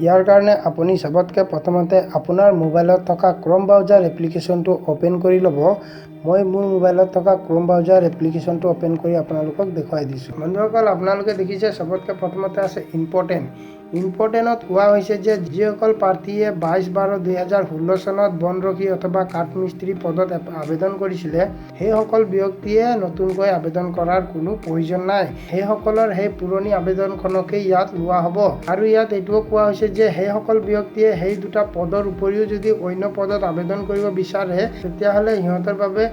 ইয়াৰ কাৰণে আপুনি সবতকৈ প্ৰথমতে আপোনাৰ মোবাইলত থকা ক্ৰম ব্ৰাউজাৰ এপ্লিকেশ্যনটো অ'পেন কৰি ল'ব। মই মোৰ মোবাইলত থকা ক্ৰম ব্ৰাউজাৰ এপ্লিকেশ্যনটো অ'পেন কৰি আপোনালোকক দেখুৱাই দিছোঁ। বন্ধুসকল, আপোনালোকে দেখিছে সবতকৈ প্ৰথমতে আছে ইম্পৰ্টেণ্টত কোৱা হৈছে যে যিসকল প্ৰাৰ্থীয়ে 22/12/2016 চনত বনৰক্ষী অথবা কাঠমিস্ত্ৰী পদত আবেদন কৰিছিলে সেইসকল ব্যক্তিয়ে নতুনকৈ আবেদন কৰাৰ কোনো প্ৰয়োজন নাই। সেইসকলৰ সেই পুৰণি আবেদনখনকে ইয়াত লোৱা হ'ব। আৰু ইয়াত এইটোও কোৱা হৈছে যে সেইসকল ব্যক্তিয়ে সেই দুটা পদৰ উপৰিও যদি অন্য পদত আবেদন কৰিব বিচাৰে তেতিয়াহ'লে সিহঁতৰ বাবে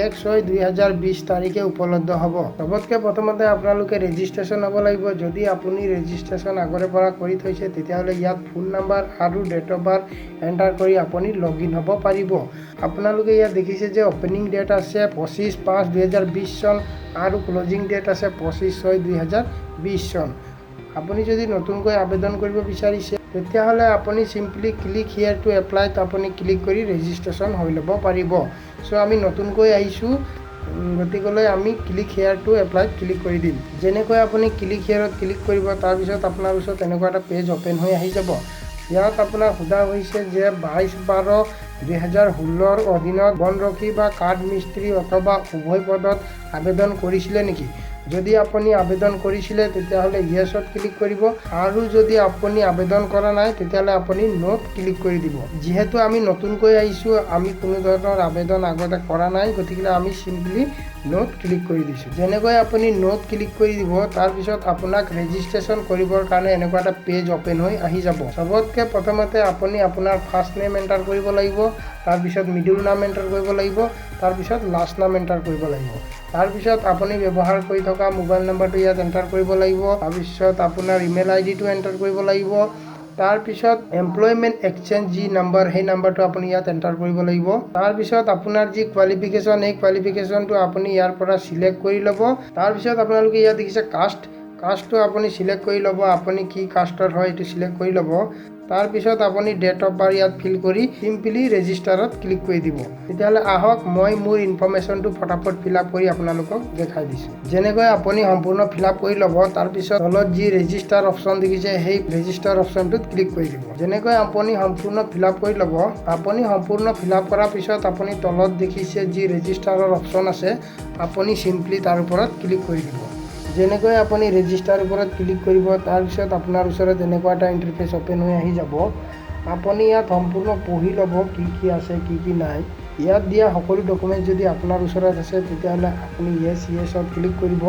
1/6/2020 তাৰিখে উপলব্ধ হ'ব। সবতকৈ প্ৰথমতে আপোনালোকে ৰেজিষ্ট্ৰেশ্যন হ'ব লাগিব। যদি আপুনি ৰেজিষ্ট্ৰেশ্যন আগৰে পৰা কৰি থৈছে তেতিয়াহ'লে ইয়াত ফোন নাম্বাৰ আৰু ডেট অফ বাৰ্থ এণ্টাৰ কৰি আপুনি লগ ইন হ'ব পাৰিব। আপোনালোকে ইয়াত দেখিছে যে অপেনিং ডেট আছে 25/5/2020 চন আৰু ক্লজিং ডেট আছে 25/6/2020 চন। আপুনি যদি নতুনকৈ আবেদন কৰিব বিচাৰিছে তেতিয়াহ'লে আপুনি চিম্পলি ক্লিক হিয়াৰ টু এপ্লাইত আপুনি ক্লিক কৰি ৰেজিষ্ট্ৰেশ্যন হৈ ল'ব পাৰিব। চ' আমি নতুনকৈ আহিছোঁ, গতিকেলৈ আমি ক্লিক হিয়াৰ টু এপ্লাইত ক্লিক কৰি দিম। যেনেকৈ আপুনি ক্লিক হিয়াৰত ক্লিক কৰিব তাৰপিছত আপোনাৰ ওচৰত এনেকুৱা এটা পেজ অ'পেন হৈ আহি যাব। ইয়াত আপোনাৰ সোধা হৈছে যে 22/12/2016 অধীনত বনৰক্ষী বা কাঠমিস্ত্ৰী অথবা উভয় পদত আবেদন কৰিছিলে নেকি? যদি আপুনি আবেদন কৰিছিলে তেতিয়াহ'লে ইয়েছত ক্লিক কৰিব, আৰু যদি আপুনি আবেদন কৰা নাই তেতিয়াহ'লে আপুনি নোত ক্লিক কৰি দিব। যিহেতু আমি নতুনকৈ আহিছোঁ, আমি কোনো ধৰণৰ আবেদন আগতে কৰা নাই, গতিকে আমি চিম্পলি নোট ক্লিক কৰি দিছোঁ। যেনেকৈ আপুনি নোট ক্লিক কৰি দিব তাৰপিছত আপোনাক ৰেজিষ্ট্ৰেশ্যন কৰিবৰ কাৰণে এনেকুৱা এটা পেজ অ'পেন হৈ আহি যাব। সবতকৈ প্ৰথমতে আপুনি আপোনাৰ ফাৰ্ষ্ট নেম এণ্টাৰ কৰিব লাগিব, তাৰপিছত মিডল নাম এণ্টাৰ কৰিব লাগিব, তাৰপিছত লাষ্ট নাম এণ্টাৰ কৰিব লাগিব। তাৰপিছত আপুনি ব্যৱহাৰ কৰি থকা মোবাইল নাম্বাৰটো ইয়াত এণ্টাৰ কৰিব লাগিব। তাৰপিছত আপোনাৰ ইমেইল আইডিটো এণ্টাৰ কৰিব লাগিব। তাৰপিছত এমপ্লয়মেণ্ট এক্সচেঞ্জ যি নাম্বাৰ সেই নাম্বাৰটো আপুনি ইয়াত এণ্টাৰ কৰিব লাগিব। তাৰপিছত আপোনাৰ যি কোৱালিফিকেশ্যন সেই কোৱালিফিকেশ্যনটো আপুনি ইয়াৰ পৰা চিলেক্ট কৰি ল'ব। তাৰপিছত আপোনালোকে ইয়াত দেখিছে কাষ্টটো আপুনি চিলেক্ট কৰি ল'ব, আপুনি কি কাষ্টৰ হয় এইটো চিলেক্ট কৰি ল'ব। তাৰপিছত আপুনি ডেট অফ বাৰ্থ ইয়াত ফিল কৰি চিম্পলি ৰেজিষ্টাৰত ক্লিক কৰি দিব। তেতিয়াহ'লে আহক মই মোৰ ইনফৰ্মেশ্যনটো ফটাফট ফিল আপ কৰি আপোনালোকক দেখাই দিছোঁ। যেনেকৈ আপুনি সম্পূৰ্ণ ফিল আপ কৰি ল'ব তাৰপিছত তলত যি ৰেজিষ্টাৰ অপশ্যন দেখিছে সেই ৰেজিষ্টাৰ অপশ্যনটোত ক্লিক কৰি দিব। যেনেকৈ আপুনি সম্পূৰ্ণ ফিল আপ কৰি ল'ব, আপুনি সম্পূৰ্ণ ফিল আপ কৰাৰ পিছত আপুনি তলত দেখিছে যি ৰেজিষ্টাৰৰ অপশ্যন আছে আপুনি চিম্পলি তাৰ ওপৰত ক্লিক কৰি দিব। যেনেকৈ আপুনি ৰেজিষ্টাৰ ওপৰত ক্লিক কৰিব তাৰপিছত আপোনাৰ ওচৰত এনেকুৱা এটা ইণ্টাৰফেচ অ'পেন হৈ আহি যাব। আপুনি ইয়াত সম্পূৰ্ণ পঢ়ি ল'ব কি আছে কি নাই। ইয়াত দিয়া সকলো ডকুমেণ্ট যদি আপোনাৰ ওচৰত আছে তেতিয়াহ'লে আপুনি ইয়েছত ক্লিক কৰিব,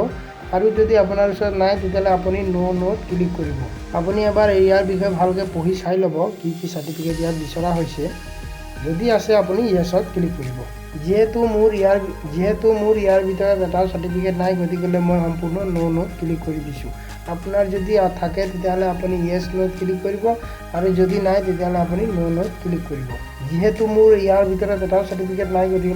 আৰু যদি আপোনাৰ ওচৰত নাই তেতিয়াহ'লে আপুনি নোত ক্লিক কৰিব। আপুনি এবাৰ ইয়াৰ বিষয়ে ভালকৈ পঢ়ি চাই ল'ব কি চাৰ্টিফিকেট ইয়াত বিচৰা হৈছে। যদি আছে আপুনি ইয়েছত ক্লিক কৰিব। যিহেতু মোৰ ইয়াৰ ভিতৰত এটাও চাৰ্টিফিকেট নাই গতিকে মই সম্পূৰ্ণ নোত ক্লিক কৰি দিছোঁ। আপোনাৰ যদি থাকে তেতিয়াহ'লে আপুনি ইয়েছ নোট ক্লিক কৰিব, আৰু যদি নাই তেতিয়াহ'লে আপুনি নোট ক্লিক কৰিব। যিহেতু মোৰ ইয়াৰ ভিতৰত এটাও চাৰ্টিফিকেট নাই গতিকে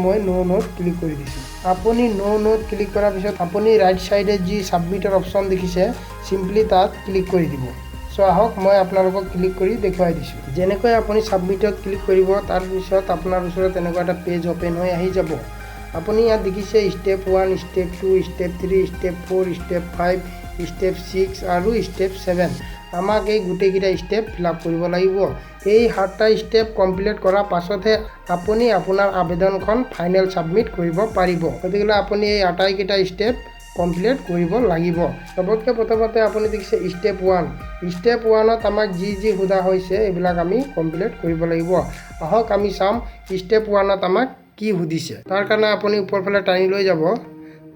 মই নোট ক্লিক কৰি দিছোঁ। আপুনি নোট ক্লিক কৰাৰ পিছত আপুনি ৰাইট ছাইডে যি ছাবমিটৰ অপশ্যন দেখিছে চিম্পলি তাত ক্লিক কৰি দিব। চ' আহক মই আপোনালোকক ক্লিক কৰি দেখুৱাই দিছোঁ। যেনেকৈ আপুনি ছাবমিটত ক্লিক কৰিব তাৰপিছত আপোনাৰ ওচৰত এনেকুৱা এটা পেজ অ'পেন হৈ আহি যাব। আপুনি ইয়াত দেখিছে step 1, step 2, step 3, step 4, step 5, step 6 আৰু ষ্টেপ 7। আমাক এই গোটেইকেইটা ষ্টেপ ফিল আপ কৰিব লাগিব। এই 7টা ষ্টেপ কমপ্লিট কৰাৰ পাছতহে আপুনি আপোনাৰ আবেদনখন ফাইনেল ছাবমিট কৰিব পাৰিব। গতিকে আপুনি এই আটাইকেইটা ষ্টেপ কমপ্লিট কৰিব লাগিব। সবতকৈ প্ৰথমতে আপুনি দেখিছে ষ্টেপ 1। ষ্টেপ 1ত আমাক যি সোধা হৈছে এইবিলাক আমি কমপ্লিট কৰিব লাগিব। আহক আমি চাম ষ্টেপ 1ত আমাক কি সুধিছে। তাৰ কাৰণে আপুনি ওপৰ ফালে টানি লৈ যাব।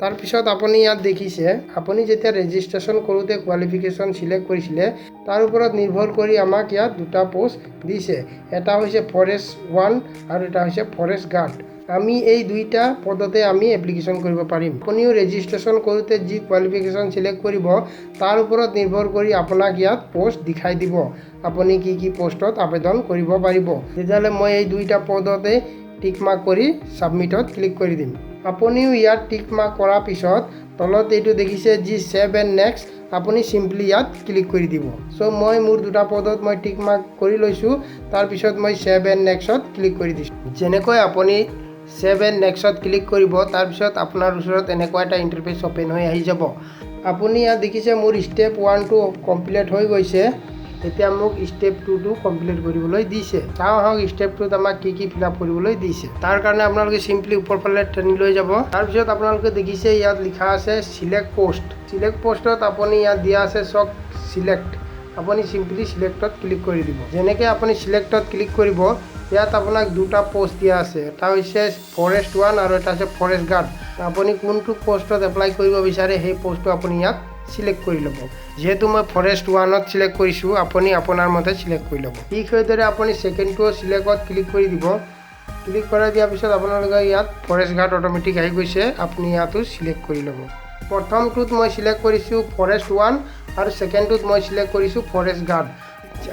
তাৰপিছত আপুনি ইয়াত দেখিছে আপুনি যেতিয়া ৰেজিষ্ট্ৰেশ্যন কৰোঁতে কোৱালিফিকেশ্যন চিলেক্ট কৰিছিলে তাৰ ওপৰত নিৰ্ভৰ কৰি আমাক ইয়াত দুটা পোষ্ট দিছে। এটা হৈছে ফৰেষ্ট 1 আৰু এটা হৈছে ফৰেষ্ট গাৰ্ড। আমি এই দুইটা পদতে আমি এপ্লিকেশ্যন কৰিব পাৰিম। আপুনিও ৰেজিষ্ট্ৰেশ্যন কৰোঁতে যি কোৱালিফিকেশ্যন চিলেক্ট কৰিব তাৰ ওপৰত নিৰ্ভৰ কৰি আপোনাক ইয়াত পোষ্ট দেখাই দিব আপুনি কি পোষ্টত আবেদন কৰিব পাৰিব। তেতিয়াহ'লে মই এই দুইটা পদতে টিক মাৰ্ক কৰি ছাবমিটত ক্লিক কৰি দিম। আপুনিও ইয়াত টিক মাৰ্ক কৰাৰ পিছত তলত এইটো দেখিছে যি ছেভ এণ্ড নেক্সট, আপুনি চিম্পলি ইয়াত ক্লিক কৰি দিব। চ' মই মোৰ দুটা পদত মই টিক মাৰ্ক কৰি লৈছোঁ। তাৰপিছত মই ছেভ এণ্ড নেক্সটত ক্লিক কৰি দিছোঁ। যেনেকৈ আপুনি ছেভ এণ্ড নেক্সটত ক্লিক কৰিব তাৰপিছত আপোনাৰ ওচৰত এনেকুৱা এটা ইণ্টাৰফেচ অ'পেন হৈ আহি যাব। আপুনি ইয়াত দেখিছে মোৰ ষ্টেপ 1টো কমপ্লিট হৈ গৈছে। এতিয়া মোক ষ্টেপ 2টো কমপ্লিট কৰিবলৈ দিছে। চাওঁ আহক ষ্টেপ 2ত আমাক কি ফিল আপ কৰিবলৈ দিছে। তাৰ কাৰণে আপোনালোকে চিম্পলি ওপৰ ফালে টানি লৈ যাব। তাৰপিছত আপোনালোকে দেখিছে ইয়াত লিখা আছে চিলেক্ট পোষ্ট। চিলেক্ট পোষ্টত আপুনি ইয়াত দিয়া আছে চক চিলেক্ট। আপুনি চিম্পলি চিলেক্টত ক্লিক কৰি দিব। যেনেকৈ আপুনি চিলেক্টত ক্লিক কৰিব, ইয়াত আপোনাক দুটা পোষ্ট দিয়া আছে। এটা হৈছে ফৰেষ্ট 1 আৰু এটা হৈছে ফৰেষ্ট গাৰ্ড। আপুনি কোনটো পোষ্টত এপ্লাই কৰিব বিচাৰে সেই পোষ্টটো আপুনি ইয়াত সিলেক্ট কৰি ল'ব। যেহেতু মই ফৰেষ্ট 1ত সিলেক্ট কৰিছোঁ, আপুনি আপোনাৰ মতে সিলেক্ট কৰি ল'ব। ঠিক সেইদৰে আপুনি ছেকেণ্ডটো সিলেক্টত ক্লিক কৰি দিব। ক্লিক কৰি দিয়াৰ পিছত আপোনালোকে ইয়াত ফৰেষ্ট গাৰ্ড অট'মেটিক আহি গৈছে, আপুনি ইয়াতো সিলেক্ট কৰি ল'ব। প্ৰথমটোত মই সিলেক্ট কৰিছোঁ ফৰেষ্ট 1 আৰু ছেকেণ্ডটোত মই সিলেক্ট কৰিছোঁ ফৰেষ্ট গাৰ্ড।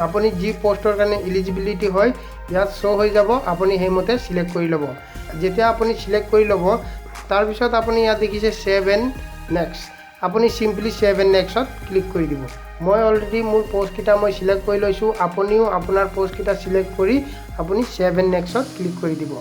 আপুনি যি পোষ্টৰ কাৰণে এলিজিবিলিটি হয় ইয়াত শ্ব' হৈ যাব, আপুনি সেইমতে সিলেক্ট কৰি ল'ব। যেতিয়া আপুনি সিলেক্ট কৰি ল'ব, তাৰপিছত আপুনি ইয়াত দেখিছে ছেভ এণ্ড নেক্সট। আপুনি চিম্পলি ছেভ এণ্ড নেক্সটত ক্লিক কৰি দিব। মই অলৰেডি মোৰ পোষ্টকেইটা মই সিলেক্ট কৰি লৈছোঁ। আপুনিও আপোনাৰ পোষ্টকেইটা সিলেক্ট কৰি আপুনি ছেভ এণ্ড নেক্সটত ক্লিক কৰি দিব।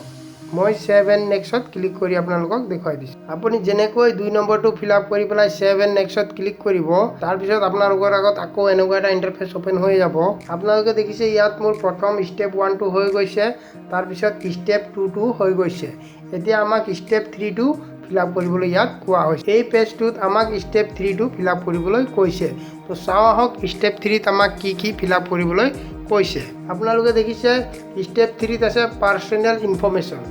মই ছেভ এণ্ড নেক্সটত ক্লিক কৰি আপোনালোকক দেখুৱাই দিছোঁ। আপুনি যেনেকৈ 2 নম্বৰটো ফিল আপ কৰি পেলাই ছেভ এণ্ড নেক্সটত ক্লিক কৰিব, তাৰপিছত আপোনালোকৰ আগত আকৌ এনেকুৱা এটা ইণ্টাৰফেচ অ'পেন হৈ যাব। আপোনালোকে দেখিছে ইয়াত মোৰ প্ৰথম ষ্টেপ 1টো হৈ গৈছে, তাৰপিছত ষ্টেপ 2টো হৈ গৈছে। এতিয়া আমাক ষ্টেপ 3টো ফিল আপ কৰিবলৈ ইয়াত কোৱা হৈছে। এই পেজটোত আমাক ষ্টেপ 3টো ফিল আপ কৰিবলৈ কৈছে। তো চাওঁ আহক ষ্টেপ 3ত আমাক কি ফিল আপ কৰিবলৈ কৈছে। আপোনালোকে দেখিছে ষ্টেপ 3ত আছে পাৰ্চনেল ইনফৰ্মেশ্যন।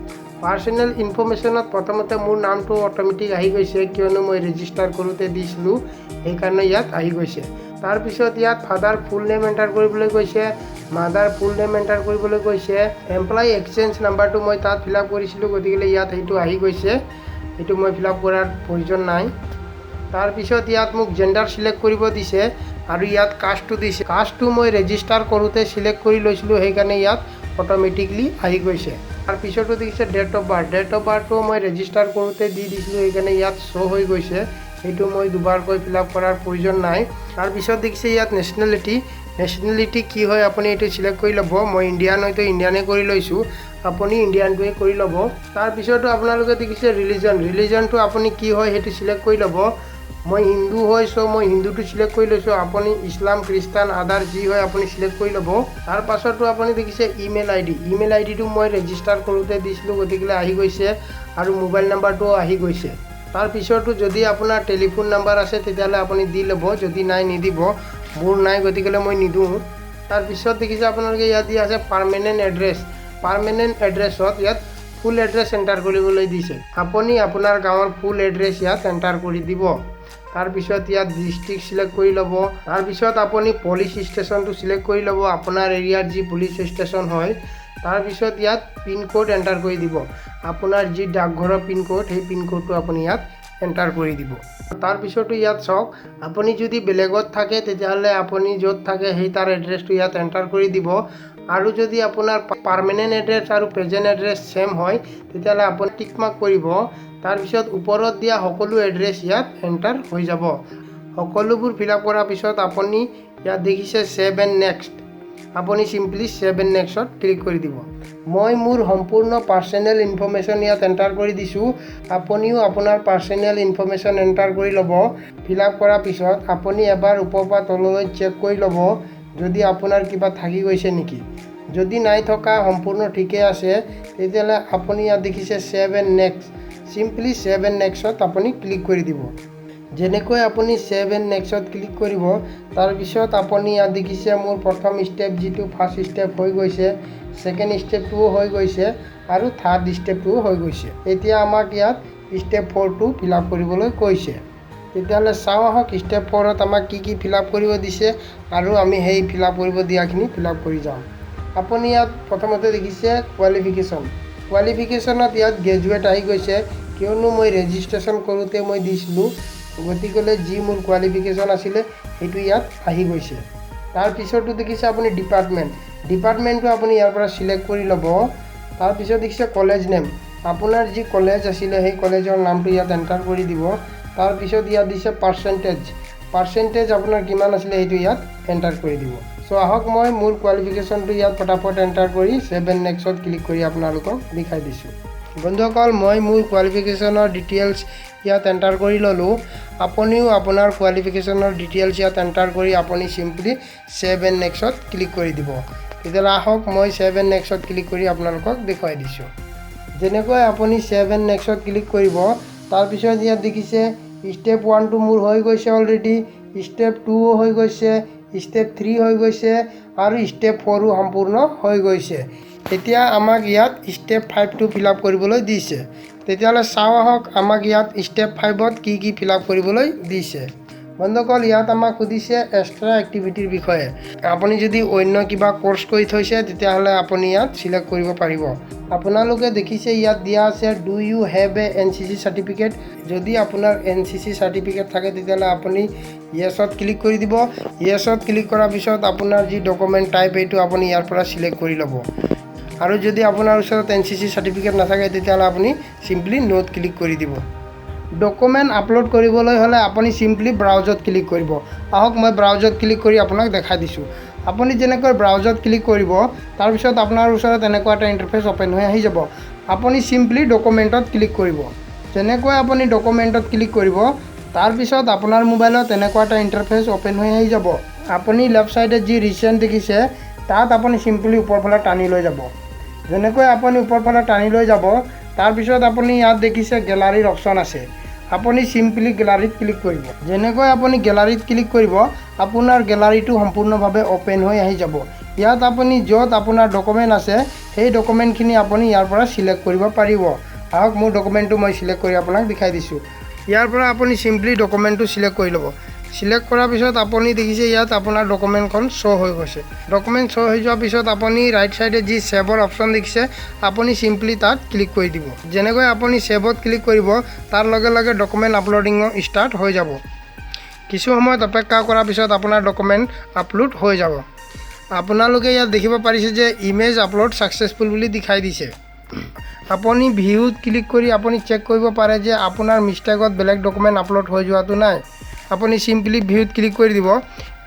পাৰ্চনেল ইনফৰ্মেশ্যনত প্ৰথমতে মোৰ নামটো অট'মেটিক আহি গৈছে, কিয়নো মই ৰেজিষ্টাৰ কৰোঁতে দিছিলোঁ, সেইকাৰণে ইয়াত আহি গৈছে। তাৰপিছত ইয়াত ফাদাৰ ফুল নেম এণ্টাৰ কৰিবলৈ কৈছে, মাদাৰ ফুল নেম এণ্টাৰ কৰিবলৈ কৈছে। এমপ্লয়ী এক্সচেঞ্জ নাম্বাৰটো মই তাত ফিল আপ কৰিছিলোঁ, গতিকে ইয়াত সেইটো আহি গৈছে। এইটো মই ফিল আপ কৰাৰ প্ৰয়োজন নাই। তাৰপিছত ইয়াত মোক জেণ্ডাৰ চিলেক্ট কৰিব দিছে আৰু ইয়াত কাষ্টটো দিছে। কাষ্টটো মই ৰেজিষ্টাৰ কৰোঁতে চিলেক্ট কৰি লৈছিলোঁ, সেইকাৰণে ইয়াত অট'মেটিকলি আহি গৈছে। তাৰপিছতো দেখিছে date of birth. Date of বাৰ্থটো মই ৰেজিষ্টাৰ কৰোঁতে দি দিছিলোঁ, সেইকাৰণে ইয়াত শ্ব' হৈ গৈছে। সেইটো মই দুবাৰকৈ ফিল আপ কৰাৰ প্ৰয়োজন নাই। তাৰপিছত দেখিছে ইয়াত নেশ্যনেলিটি। নেশ্যনেলিটি কি হয় আপুনি এইটো চিলেক্ট কৰি ল'ব। মই ইণ্ডিয়ান হয়তো ইণ্ডিয়ানে কৰি লৈছোঁ, আপুনি ইণ্ডিয়ানটোৱে কৰি ল'ব। তাৰপিছতো আপোনালোকে দেখিছে ৰিলিজন। ৰিলিজনটো আপুনি কি হয় সেইটো চিলেক্ট কৰি ল'ব। মই হিন্দু হয়, চ' মই হিন্দুটো চিলেক্ট কৰি লৈছোঁ। আপুনি ইছলাম, খ্ৰীষ্টান, আদাৰ যি হয় আপুনি চিলেক্ট কৰি ল'ব। তাৰ পাছতো আপুনি দেখিছে ইমেইল আই ডি। ইমেইল আই ডিটো মই ৰেজিষ্টাৰ কৰোঁতে দিছিলোঁ, গতিকে আহি গৈছে আৰু মোবাইল নাম্বাৰটোও আহি গৈছে। তাৰপিছতো যদি আপোনাৰ টেলিফোন নাম্বাৰ আছে তেতিয়াহ'লে আপুনি দি ল'ব, যদি নাই নিদিব। মোৰ নাই, গতিকে মই নিদিওঁ। তাৰপিছত দেখিছে আপোনালোকে ইয়াত দিয়া আছে পাৰ্মানেণ্ট এড্ৰেছ। পাৰ্মানেণ্ট এড্ৰেছত ইয়াত ফুল এড্ৰেছ এণ্টাৰ কৰিবলৈ দিছে। আপুনি আপোনাৰ গাঁৱৰ ফুল এড্ৰেছ ইয়াত এণ্টাৰ কৰি দিব। তাৰপিছত ইয়াত ডিষ্ট্ৰিক্ট চিলেক্ট কৰি ল'ব। তাৰপিছত আপুনি পুলিচ ষ্টেচনটো চিলেক্ট কৰি ল'ব, আপোনাৰ এৰিয়াত যি পুলিচ ষ্টেচন হয়। তাৰপিছত ইয়াত পিনক'ড এণ্টাৰ কৰি দিব। আপোনাৰ যি ডাকঘৰৰ পিনক'ড, সেই পিনক'ডটো আপুনি ইয়াত এণ্টাৰ কৰি দিব। তাৰপিছতো ইয়াত চাওক, আপুনি যদি বেলেগত থাকে তেতিয়াহ'লে আপুনি য'ত থাকে সেই তাৰ এড্ৰেছটো ইয়াত এণ্টাৰ কৰি দিব। আৰু যদি আপোনাৰ পাৰ্মানেণ্ট এড্ৰেছ আৰু প্ৰেজেণ্ট এড্ৰেছ ছেম হয় তেতিয়াহ'লে আপুনি টিক মাৰ্ক কৰিব। তাৰপিছত ওপৰত দিয়া সকলো এড্ৰেছ ইয়াত এণ্টাৰ হৈ যাব। সকলোবোৰ ফিল আপ কৰাৰ পিছত আপুনি ইয়াত দেখিছে ছেভ এণ্ড নেক্সট। আপুনি চিম্পলি ছেভ এণ্ড নেক্সটত ক্লিক কৰি দিব। মই মোৰ সম্পূৰ্ণ পাৰ্চনেল ইনফৰ্মেশ্যন ইয়াত এণ্টাৰ কৰি দিছোঁ। আপুনিও আপোনাৰ পাৰ্চনেল ইনফৰ্মেশ্যন এণ্টাৰ কৰি ল'ব। ফিল আপ কৰাৰ পিছত আপুনি এবাৰ ওপৰৰ পৰা তললৈ চেক কৰি ল'ব, যদি আপোনাৰ কিবা থাকি গৈছে নেকি। যদি নাই থকা, সম্পূৰ্ণ ঠিকে আছে, তেতিয়াহ'লে আপুনি ইয়াত দেখিছে save and next. Simply save and নেক্সটত আপুনি ক্লিক কৰি দিব। যেনেকৈ আপুনি ছেভ এণ্ড নেক্সটত ক্লিক কৰিব, তাৰপিছত আপুনি ইয়াত দেখিছে মোৰ প্ৰথম ষ্টেপ যিটো ফাৰ্ষ্ট ষ্টেপ হৈ গৈছে, ছেকেণ্ড ষ্টেপটোও হৈ গৈছে আৰু থাৰ্ড ষ্টেপটোও হৈ গৈছে। এতিয়া আমাক ইয়াত ষ্টেপ 4টো ফিল আপ কৰিবলৈ কৈছে। তেতিয়াহ'লে চাওঁ আহক ষ্টেপ 4ত আমাক কি ফিল আপ কৰিব দিছে আৰু আমি সেই ফিল আপ কৰিব দিয়াখিনি ফিল আপ কৰি যাওঁ। আপুনি ইয়াত প্ৰথমতে দেখিছে কোৱালিফিকেশ্যন। কোৱালিফিকেশ্যনত ইয়াত গ্ৰেজুৱেট আহি গৈছে, কিয়নো মই ৰেজিষ্ট্ৰেশ্যন কৰোঁতে মই দিছিলোঁ, গতিকে যি মোৰ কোৱালিফিকেশ্যন আছিলে সেইটো ইয়াত আহি গৈছে। তাৰপিছতো দেখিছে আপুনি ডিপাৰ্টমেণ্টটো আপুনি ইয়াৰ পৰা চিলেক্ট কৰি ল'ব। তাৰপিছত দেখিছে কলেজ নেম। আপোনাৰ যি কলেজ আছিলে সেই কলেজৰ নামটো ইয়াত এণ্টাৰ কৰি দিব। তাৰপিছত ইয়াত দিছে পাৰ্চেণ্টেজ আপোনাৰ কিমান আছিলে সেইটো ইয়াত এণ্টাৰ কৰি দিব। চ' আহক মই মোৰ কোৱালিফিকেশ্যনটো ইয়াত ফটাফট এণ্টাৰ কৰি ছেভ এণ্ড নেক্সটত ক্লিক কৰি আপোনালোকক দেখাই দিছোঁ। বন্ধুসকল, মই মোৰ কোৱালিফিকেশ্যনৰ ডিটেইলছ ইয়াত এণ্টাৰ কৰি ল'লোঁ। আপুনিও আপোনাৰ কোৱালিফিকেশ্যনৰ ডিটেইলছ ইয়াত এণ্টাৰ কৰি আপুনি চিম্পলি ছেভ এণ্ড নেক্সটত ক্লিক কৰি দিব। তেতিয়াহ'লে আহক মই ছেভ এণ্ড নেক্সটত ক্লিক কৰি আপোনালোকক দেখুৱাই দিছোঁ। যেনেকৈ আপুনি ছেভ এণ্ড নেক্সটত ক্লিক কৰিব, তাৰপিছত ইয়াত দেখিছে ষ্টেপ 1টো মোৰ হৈ গৈছে অলৰেডি, ষ্টেপ 2 হৈ গৈছে, ষ্টেপ 3 হৈ গৈছে আৰু ষ্টেপ 4ও সম্পূৰ্ণ হৈ গৈছে। এতিয়া আমাক ইয়াত ষ্টেপ 5টো ফিল আপ কৰিবলৈ দিছে। তেতিয়াহ'লে চাওঁ আহক আমাক ইয়াত ষ্টেপ 5ত কি ফিল আপ কৰিবলৈ দিছে। বন্ধুসকল, ইয়াত আমাক সুধিছে এক্সট্ৰা এক্টিভিটিৰ বিষয়ে। আপুনি যদি অন্য কিবা কোৰ্চ কৰি থৈছে তেতিয়াহ'লে আপুনি ইয়াত চিলেক্ট কৰিব পাৰিব। আপোনালোকে দেখিছে ইয়াত দিয়া আছে do you have a NCC certificate. যদি আপোনাৰ NCC চাৰ্টিফিকেট থাকে তেতিয়াহ'লে আপুনি য়েছত ক্লিক কৰি দিব। য়েছত ক্লিক কৰাৰ পিছত আপোনাৰ যি ডকুমেণ্ট টাইপ এইটো আপুনি ইয়াৰ পৰা চিলেক্ট কৰি ল'ব। আৰু যদি আপোনাৰ ওচৰত NCC চাৰ্টিফিকেট নাথাকে তেতিয়াহ'লে আপুনি চিম্পলি নোত ক্লিক কৰি দিব। ডকুমেণ্ট আপলোড কৰিবলৈ হ'লে আপুনি চিম্পলি ব্ৰাউজত ক্লিক কৰিব। আহক মই ব্ৰাউজত ক্লিক কৰি আপোনাক দেখাই দিছোঁ। আপুনি যেনেকৈ ব্ৰাউজত ক্লিক কৰিব, তাৰপিছত আপোনাৰ ওচৰত এনেকুৱা এটা ইণ্টাৰফেচ অ'পেন হৈ আহি যাব। আপুনি চিম্পলি ডকুমেণ্টত ক্লিক কৰিব। যেনেকৈ আপুনি ডকুমেণ্টত ক্লিক কৰিব, তাৰপিছত আপোনাৰ মোবাইলত এনেকুৱা এটা ইণ্টাৰফেচ অ'পেন হৈ আহি যাব। আপুনি লেফ্ট ছাইডে যি ৰিচেণ্ট দেখিছে তাত আপুনি চিম্পলি ওপৰফালে টানি লৈ যাব। যেনেকৈ আপুনি ওপৰফালে টানি লৈ যাব, তাৰপিছত আপুনি ইয়াত দেখিছে গেলাৰীৰ অপশ্যন আছে। আপুনি চিম্পলি গেলাৰীত ক্লিক কৰিব। যেনেকৈ আপুনি গেলাৰীত ক্লিক কৰিব, আপোনাৰ গেলাৰীটো সম্পূৰ্ণভাৱে অ'পেন হৈ আহি যাব। ইয়াত আপুনি য'ত আপোনাৰ ডকুমেণ্ট আছে সেই ডকুমেণ্টখিনি আপুনি ইয়াৰ পৰা চিলেক্ট কৰিব পাৰিব। আহক মোৰ ডকুমেণ্টটো মই চিলেক্ট কৰি আপোনাক দেখাই দিছোঁ। ইয়াৰ পৰা আপুনি চিম্পলি ডকুমেণ্টটো চিলেক্ট কৰি ল'ব। সিলেক্ট কৰাৰ পিছত আপুনি দেখিছে ইয়াত আপোনাৰ ডকুমেণ্টখন শ্ব' হৈ গৈছে। ডকুমেণ্ট শ্ব' হৈ যোৱাৰ পিছত আপুনি ৰাইট ছাইডে যি ছেভৰ অপশ্যন দেখিছে আপুনি চিম্পলি তাত ক্লিক কৰি দিব। যেনেকৈ আপুনি ছেভত ক্লিক কৰিব তাৰ লগে লগে ডকুমেণ্ট আপলোডিং ষ্টাৰ্ট হৈ যাব। কিছু সময়ত অপেক্ষা কৰাৰ পিছত আপোনাৰ ডকুমেণ্ট আপলোড হৈ যাব। আপোনালোকে ইয়াত দেখিব পাৰিছে যে ইমেজ আপলোড ছাকচেছফুল বুলি দেখাই দিছে। আপুনি ভিউত ক্লিক কৰি আপুনি চেক কৰিব পাৰে যে আপোনাৰ মিষ্টেকত বেলেগ ডকুমেণ্ট আপলোড হৈ যোৱাটো নাই। আপুনি চিম্পলি ভিউত ক্লিক কৰি দিব।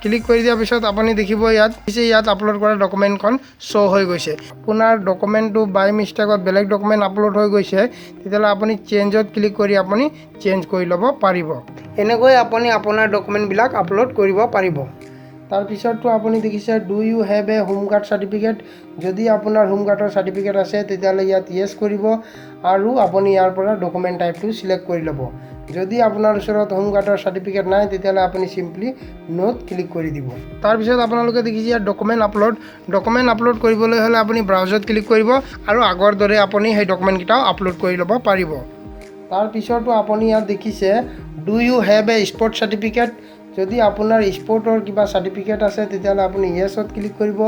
ক্লিক কৰি দিয়াৰ পিছত আপুনি দেখিব ইয়াত আপলোড কৰা ডকুমেণ্টখন শ্ব' হৈ গৈছে। আপোনাৰ ডকুমেণ্টটো বাই মিষ্টেকত বেলেগ ডকুমেণ্ট আপলোড হৈ গৈছে, তেতিয়াহ'লে আপুনি চেঞ্জত ক্লিক কৰি আপুনি চেঞ্জ কৰি ল'ব পাৰিব। এনেকৈ আপুনি আপোনাৰ ডকুমেণ্টবিলাক আপলোড কৰিব পাৰিব। তাৰপিছততো আপুনি দেখিছে do you have a home guard certificate. যদি আপোনাৰ হোম গাৰ্ডৰ চাৰ্টিফিকেট আছে তেতিয়াহ'লে ইয়াত য়েছ কৰিব আৰু আপুনি ইয়াৰ পৰা ডকুমেণ্ট টাইপটো চিলেক্ট কৰি ল'ব। যদি আপোনাৰ ওচৰত হোম গাৰ্ডৰ চাৰ্টিফিকেট নাই তেতিয়াহ'লে আপুনি চিম্পলি নোট ক্লিক কৰি দিব। তাৰপিছত আপোনালোকে দেখিছে ইয়াত ডকুমেণ্ট আপলোড কৰিবলৈ হ'লে আপুনি ব্ৰাউজত ক্লিক কৰিব আৰু আগৰ দৰে আপুনি সেই ডকুমেণ্টকেইটাও আপলোড কৰি ল'ব পাৰিব। তাৰপিছতো আপুনি ইয়াত দেখিছে do you have a sport certificate. যদি আপোনাৰ স্পৰ্টৰ কিবা চাৰ্টিফিকেট আছে তেতিয়াহ'লে আপুনি য়েছত ক্লিক কৰিব।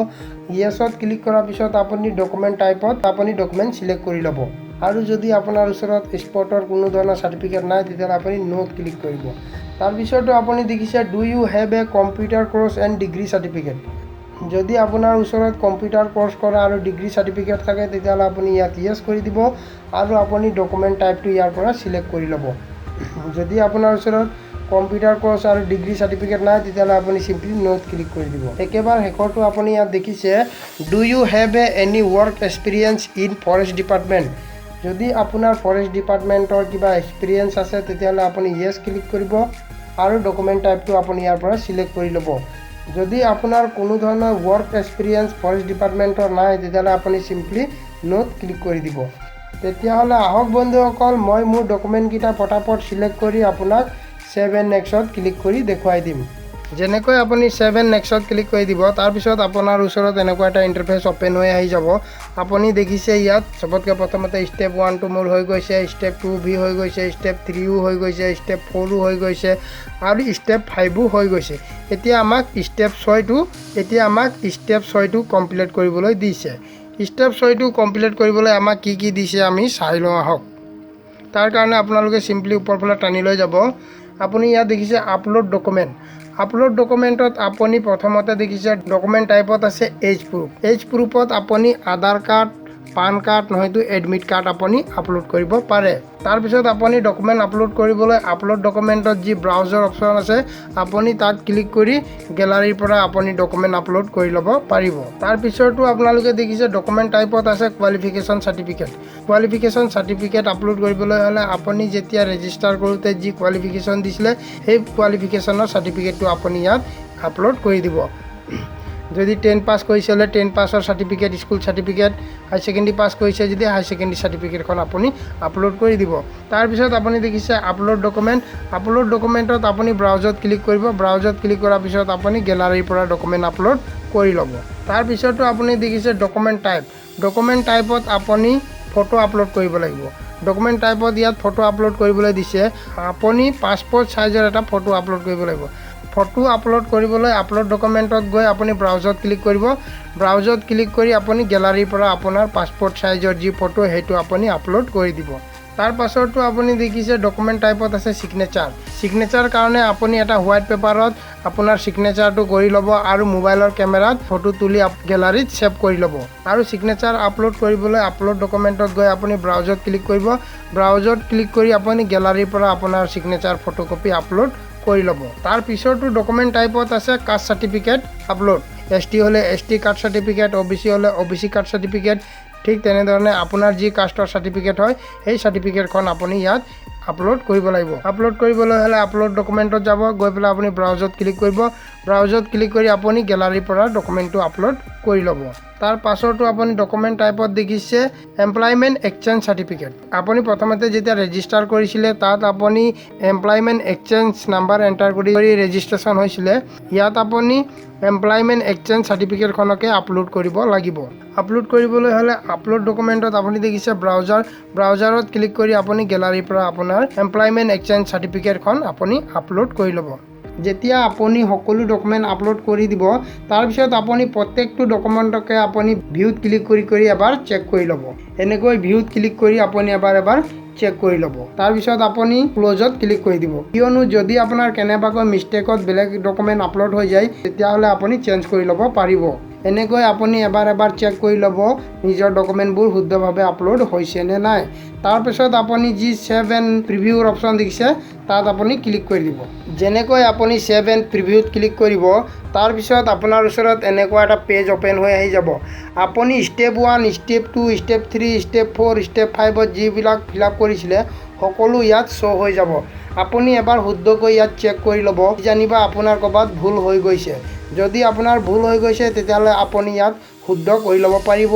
য়েছত ক্লিক কৰাৰ পিছত আপুনি ডকুমেণ্ট টাইপত আপুনি ডকুমেণ্ট চিলেক্ট কৰি ল'ব। আৰু যদি আপোনাৰ ওচৰত স্পৰ্টৰ কোনো ধৰণৰ চাৰ্টিফিকেট নাই তেতিয়াহ'লে আপুনি নোট ক্লিক কৰিব। তাৰপিছতো আপুনি দেখিছে do you have a computer course and degree certificate. যদি আপোনাৰ ওচৰত কম্পিউটাৰ কোৰ্চ কৰা আৰু ডিগ্ৰী চাৰ্টিফিকেট থাকে তেতিয়াহ'লে আপুনি ইয়াত য়েছ কৰি দিব আৰু আপুনি ডকুমেণ্ট টাইপটো ইয়াৰ পৰা চিলেক্ট কৰি ল'ব। যদি আপোনাৰ ওচৰত কম্পিউটাৰ কোৰ্চ আৰু ডিগ্ৰী চাৰ্টিফিকেট নাই তেতিয়াহ'লে আপুনি চিম্পলি নোট ক্লিক কৰি দিব। একেবাৰে শেষৰটো আপুনি ইয়াত দেখিছে do you have a any work experience in forest department. যদি আপোনাৰ ফৰেষ্ট ডিপাৰ্টমেণ্টৰ কিবা এক্সপিৰিয়েঞ্চ আছে তেতিয়াহ'লে আপুনি য়েছ ক্লিক কৰিব আৰু ডকুমেণ্ট টাইপটো আপুনি ইয়াৰ পৰা চিলেক্ট কৰি ল'ব। যদি আপোনাৰ কোনো ধৰণৰ ৱৰ্ক এক্সপিৰিয়েঞ্চ ফৰেষ্ট ডিপাৰ্টমেণ্টৰ নাই তেতিয়াহ'লে আপুনি চিম্পলি নোট ক্লিক কৰি দিব। তেতিয়াহ'লে আহক বন্ধুসকল মই মোৰ ডকুমেণ্টকেইটা পটাপট চিলেক্ট কৰি আপোনাক ছেভ এণ্ড নেক্সটত ক্লিক কৰি দেখুৱাই দিম। যেনেকৈ আপুনি ছেভ এণ্ড নেক্সটত ক্লিক কৰি দিব তাৰপিছত আপোনাৰ ওচৰত এনেকুৱা এটা ইণ্টাৰফেচ অ'পেন হৈ আহি যাব। আপুনি দেখিছে ইয়াত চবতকৈ প্ৰথমতে ষ্টেপ 1টো মোৰ হৈ গৈছে, ষ্টেপ 2B হৈ গৈছে, ষ্টেপ 3ও হৈ গৈছে, ষ্টেপ 4ও হৈ গৈছে আৰু ষ্টেপ 5ও হৈ গৈছে। এতিয়া আমাক ষ্টেপ 6টো কমপ্লিট কৰিবলৈ দিছে। ষ্টেপ 6টো কমপ্লিট কৰিবলৈ আমাক কি দিছে আমি চাই লওঁ আহক। তাৰ কাৰণে আপোনালোকে চিম্পলি ওপৰফালে টানি লৈ যাব। আপুনি ইয়াত দেখিছে আপলোড ডকুমেণ্টত আপুনি প্ৰথমতে দেখিছে ডকুমেণ্ট টাইপত আছে এজ প্ৰুফ। এজ প্ৰুফত আপুনি আধাৰ কাৰ্ড, পান কাৰ্ড নহয়তো এডমিট কাৰ্ড আপুনি আপলোড কৰিব পাৰে। তাৰপিছত আপুনি ডকুমেণ্ট আপলোড কৰিবলৈ আপলোড ডকুমেণ্টত যি ব্ৰাউজাৰ অপশ্যন আছে আপুনি তাত ক্লিক কৰি গেলাৰীৰ পৰা আপুনি ডকুমেণ্ট আপলোড কৰি ল'ব পাৰিব। তাৰপিছতো আপোনালোকে দেখিছে ডকুমেণ্ট টাইপত আছে qualification certificate. Qualification certificate upload কৰিবলৈ হ'লে আপুনি যেতিয়া ৰেজিষ্টাৰ কৰোঁতে যি কোৱালিফিকেশ্যন দিছিলে সেই কোৱালিফিকেশ্যনৰ চাৰ্টিফিকেটটো আপুনি ইয়াত আপলোড কৰি দিব। যদি 10 পাছ কৰিছে হ'লে 10 পাছৰ চাৰ্টিফিকেট, স্কুল চাৰ্টিফিকেট, হাই ছেকেণ্ডেৰী পাছ কৰিছে যদি হাই ছেকেণ্ডেৰী চাৰ্টিফিকেটখন আপুনি আপলোড কৰি দিব। তাৰপিছত আপুনি দেখিছে আপলোড ডকুমেণ্ট। আপলোড ডকুমেণ্টত আপুনি ব্ৰাউজত ক্লিক কৰিব। ব্ৰাউজত ক্লিক কৰাৰ পিছত আপুনি গেলাৰীৰ পৰা ডকুমেণ্ট আপলোড কৰি ল'ব। তাৰপিছতো আপুনি দেখিছে ডকুমেণ্ট টাইপ। ডকুমেণ্ট টাইপত আপুনি ফটো আপলোড কৰিব লাগিব। ডকুমেণ্ট টাইপত ইয়াত ফটো আপলোড কৰিবলৈ দিছে। আপুনি পাছপৰ্ট চাইজৰ এটা ফটো আপলোড কৰিব লাগিব। ফটো আপলোড কৰিবলৈ আপলোড ডকুমেণ্টত গৈ আপুনি ব্ৰাউজত ক্লিক কৰিব। ব্ৰাউজত ক্লিক কৰি আপুনি গেলাৰীৰ পৰা আপোনাৰ পাছপৰ্ট চাইজৰ যি ফটো সেইটো আপুনি আপলোড কৰি দিব। তাৰ পাছতো আপুনি দেখিছে ডকুমেণ্ট টাইপত আছে ছিগনেচাৰ। ছিগনেচাৰ কাৰণে আপুনি এটা হোৱাইট পেপাৰত আপোনাৰ ছিগনেচাৰটো কৰি ল'ব আৰু মোবাইলৰ কেমেৰাত ফটো তুলি গেলাৰীত ছেভ কৰি ল'ব। আৰু ছিগনেচাৰ আপলোড কৰিবলৈ আপলোড ডকুমেণ্টত গৈ আপুনি ব্ৰাউজত ক্লিক কৰিব। ব্ৰাউজত ক্লিক কৰি আপুনি গেলাৰীৰ পৰা আপোনাৰ ছিগনেচাৰ ফটোকপি আপলোড কৰি ল'ব। তাৰপিছতো ডকুমেণ্ট টাইপত আছে কাষ্ট চাৰ্টিফিকেট আপলোড। ST হ'লে ST কাষ্ট চাৰ্টিফিকেট, OBC হ'লে OBC কাষ্ট চাৰ্টিফিকেট। ঠিক তেনেধৰণে আপোনাৰ যি কাষ্টৰ চাৰ্টিফিকেট হয় সেই চাৰ্টিফিকেটখন আপুনি ইয়াত আপলোড কৰিব লাগিব। আপলোড কৰিবলৈ হ'লে আপলোড ডকুমেণ্টত যাব, গৈ পেলাই আপুনি ব্ৰাউজত ক্লিক কৰিব। ব্ৰাউজত ক্লিক কৰি আপুনি গেলাৰীৰ পৰা ডকুমেণ্টটো আপলোড কৰি ল'ব। তাৰ পাছতো আপুনি ডকুমেণ্ট টাইপত দেখিছে এমপ্লয়মেণ্ট এক্সচেঞ্জ চাৰ্টিফিকেট। আপুনি প্ৰথমতে যেতিয়া ৰেজিষ্টাৰ কৰিছিলে তাত আপুনি এমপ্লয়মেণ্ট এক্সচেঞ্জ নাম্বাৰ এণ্টাৰ কৰি ৰেজিষ্ট্ৰেশ্যন হৈছিলে। ইয়াত আপুনি এমপ্লয়মেণ্ট এক্সচেঞ্জ চাৰ্টিফিকেটখনকে আপলোড কৰিব লাগিব। আপলোড কৰিবলৈ হ'লে আপলোড ডকুমেণ্টত আপুনি দেখিছে ব্ৰাউজাৰ। ব্ৰাউজাৰত ক্লিক কৰি আপুনি গেলাৰীৰ পৰা আপোনাৰ এমপ্লয়মেণ্ট এক্সচেঞ্জ চাৰ্টিফিকেটখন আপুনি আপলোড কৰি ল'ব। যেতিয়া আপুনি সকলো ডকুমেণ্ট আপলোড কৰি দিব তাৰপিছত আপুনি প্ৰত্যেকটো ডকুমেণ্টকে আপুনি ভিউত ক্লিক কৰি এবাৰ চেক কৰি ল'ব। এনেকৈ ভিউত ক্লিক কৰি আপুনি এবাৰ চেক কৰি ল'ব। তাৰপিছত আপুনি ক্ল'জত ক্লিক কৰি দিব। কিয়নো যদি আপোনাৰ কেনেবাকৈ মিষ্টেকত বেলেগ ডকুমেণ্ট আপলোড হৈ যায় তেতিয়াহ'লে আপুনি চেঞ্জ কৰি ল'ব পাৰিব। এনেকৈ আপুনি এবাৰ চেক কৰি ল'ব নিজৰ ডকুমেণ্টবোৰ শুদ্ধভাৱে আপলোড হৈছে নে নাই। তাৰপিছত আপুনি যি ছেভ এণ্ড প্ৰিভিউৰ অপশ্যন দেখিছে তাত আপুনি ক্লিক কৰি দিব। যেনেকৈ আপুনি ছেভ এণ্ড প্ৰিভিউত ক্লিক কৰিব তাৰপিছত আপোনাৰ ওচৰত এনেকুৱা এটা পেজ অ'পেন হৈ আহি যাব। আপুনি step 1, step 2, step 3, step 4, step 5ত যিবিলাক ফিল আপ কৰিছিলে সকলো ইয়াত শ্ব' হৈ যাব। আপুনি এবাৰ শুদ্ধকৈ ইয়াত চেক কৰি ল'ব, জানিবা আপোনাৰ ক'ৰবাত ভুল হৈ গৈছে। যদি আপোনাৰ ভুল হৈ গৈছে তেতিয়াহ'লে আপুনি ইয়াত শুদ্ধ কৰি ল'ব পাৰিব।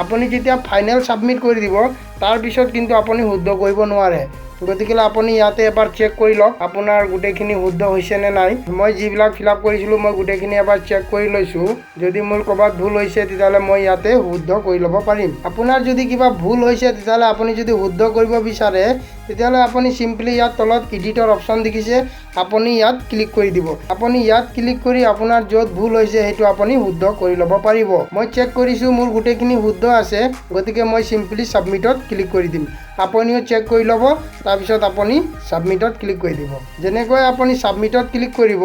আপুনি যেতিয়া ফাইনেল ছাবমিট কৰি দিব তাৰপিছত কিন্তু আপুনি শুদ্ধ কৰিব নোৱাৰে। গতিকে আপুনি ইয়াতে এবাৰ চেক কৰি লওক আপোনাৰ গোটেইখিনি শুদ্ধ হৈছে নে নাই। মই যিবিলাক ফিল আপ কৰিছিলোঁ মই গোটেইখিনি এবাৰ চেক কৰি লৈছোঁ। যদি মোৰ ক'ৰবাত ভুল হৈছে তেতিয়াহ'লে মই ইয়াতে শুদ্ধ কৰি ল'ব পাৰিম। আপোনাৰ যদি কিবা ভুল হৈছে তেতিয়াহ'লে আপুনি যদি শুদ্ধ কৰিব বিচাৰে তেতিয়াহ'লে আপুনি চিম্পলি ইয়াত তলত এডিটৰ অপশ্যন দেখিছে আপুনি ইয়াত ক্লিক কৰি দিব। আপুনি ইয়াত ক্লিক কৰি আপোনাৰ য'ত ভুল হৈছে সেইটো আপুনি শুদ্ধ কৰি ল'ব পাৰিব। মই চেক কৰিছোঁ মোৰ গোটেইখিনি শুদ্ধ আছে, গতিকে মই চিম্পলি ছাবমিটত ক্লিক কৰি দিম। আপুনিও চেক কৰি ল'ব, তাৰপিছত আপুনি ছাবমিটত ক্লিক কৰি দিব। যেনেকৈ আপুনি ছাবমিটত ক্লিক কৰিব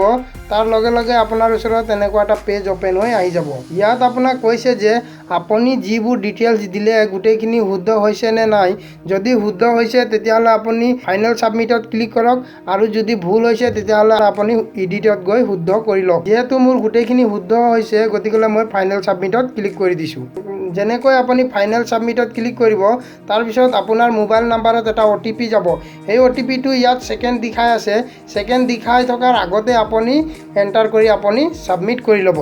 তাৰ লগে লগে আপোনাৰ ওচৰত এনেকুৱা এটা পেজ অ'পেন হৈ আহি যাব। ইয়াত আপোনাক কৈছে যে আপুনি যিবোৰ ডিটেইলছ দিলে গোটেইখিনি শুদ্ধ হৈছে নে নাই। যদি শুদ্ধ হৈছে তেতিয়াহ'লে আপুনি ফাইনেল ছাবমিটত ক্লিক কৰক, আৰু যদি ভুল হৈছে তেতিয়াহ'লে আপুনি এডিটত গৈ শুদ্ধ কৰি লওক। যিহেতু মোৰ গোটেইখিনি শুদ্ধ হৈছে গতিকে মই ফাইনেল ছাবমিটত ক্লিক কৰি দিছোঁ। যেনেকৈ আপুনি ফাইনেল ছাবমিটত ক্লিক কৰিব তাৰপিছত আপোনাৰ মোবাইল নাম্বাৰত এটা OTP যাব। সেই OTPটো ইয়াত ছেকেণ্ড দেখাই আছে। ছেকেণ্ড দেখাই থকাৰ আগতে আপুনি এণ্টাৰ কৰি আপুনি ছাবমিট কৰি ল'ব।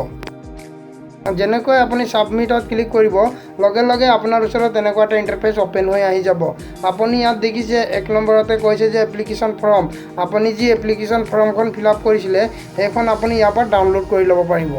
যেনেকৈ আপুনি ছাবমিটত ক্লিক কৰিব লগে লগে আপোনাৰ ওচৰত এনেকুৱা এটা ইণ্টাৰফেচ অ'পেন হৈ আহি যাব। আপুনি ইয়াত দেখিছে 1 নম্বৰতে কৈছে যে এপ্লিকেশ্যন ফৰ্ম। আপুনি যি এপ্লিকেশ্যন ফৰ্মখন ফিল আপ কৰিছিলে সেইখন আপুনি ইয়াৰ পৰা ডাউনলোড কৰি ল'ব পাৰিব।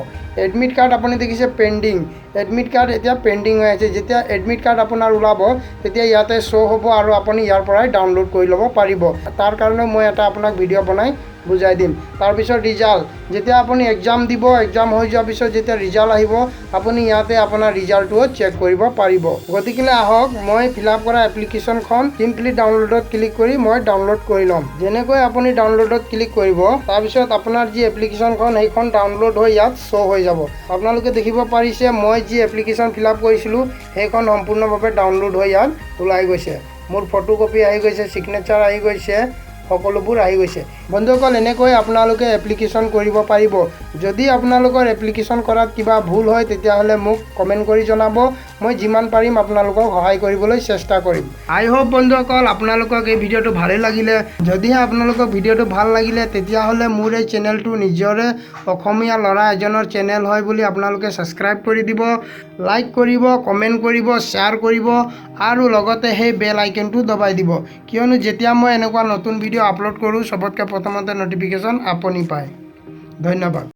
এডমিট কাৰ্ড আপুনি দেখিছে পেণ্ডিং। এডমিট কাৰ্ড এতিয়া পেণ্ডিং হৈ আছে। যেতিয়া এডমিট কাৰ্ড আপোনাৰ ওলাব তেতিয়া ইয়াতে শ্ব' হ'ব আৰু আপুনি ইয়াৰ পৰাই ডাউনলোড কৰি ল'ব পাৰিব। তাৰ কাৰণে মই এটা আপোনাক ভিডিঅ' বনাই বুজাই দিম। তাৰপিছত ৰিজাল্ট, যেতিয়া আপুনি এক্সাম দিব, এক্সাম হৈ যোৱাৰ পিছত যেতিয়া ৰিজাল্ট আহিব আপুনি ইয়াতে আপোনাৰ ৰিজাল্টটোও চেক কৰিব পাৰিব। গতিকে আহক মই ফিল আপ কৰা এপ্লিকেশ্যনখন চিম্পলি ডাউনলোডত ক্লিক কৰি মই ডাউনলোড কৰি ল'ম। যেনেকৈ আপুনি ডাউনলোডত ক্লিক কৰিব, তাৰপিছত আপোনাৰ যি এপ্লিকেশ্যনখন সেইখন ডাউনলোড হৈ ইয়াত শ্ব' হৈ যাব। আপোনালোকে দেখিব পাৰিছে মই যি এপ্লিকেশ্যন ফিল আপ কৰিছিলোঁ সেইখন সম্পূৰ্ণভাৱে ডাউনলোড হৈ ইয়াত ওলাই গৈছে। মোৰ ফটোকপি আহি গৈছে, ছিগনেচাৰ আহি গৈছে, সকলোবোৰ আহি গৈছে। বন্ধুসকল, এনেকৈ আপোনালোকে এপ্লিকেশ্যন কৰিব পাৰিব। যদি আপোনালোকৰ এপ্লিকেশ্যন কৰাত কিবা ভুল হয় তেতিয়াহ'লে মোক কমেণ্ট কৰি জনাব। মই যিমান পাৰিম আপোনালোকক সহায় কৰিবলৈ চেষ্টা কৰিম। আই হোপ বন্ধুসকল আপোনালোকক এই ভিডিঅ'টো ভালেই লাগিলে। যদিহে আপোনালোকক ভিডিঅ'টো ভাল লাগিলে তেতিয়াহ'লে মোৰ এই চেনেলটো নিজৰে অসমীয়া ল'ৰা এজনৰ চেনেল হয় বুলি আপোনালোকে ছাবস্ক্ৰাইব কৰি দিব, লাইক কৰিব, কমেণ্ট কৰিব, শ্বেয়াৰ কৰিব আৰু লগতে সেই বেল আইকনটো দবাই দিব, কিয়নো যেতিয়া মই এনেকুৱা নতুন ভিডিঅ' আপলোড কৰোঁ চবতকৈ প্ৰথমতে ন'টিফিকেশ্যন আপুনি পায়। ধন্যবাদ।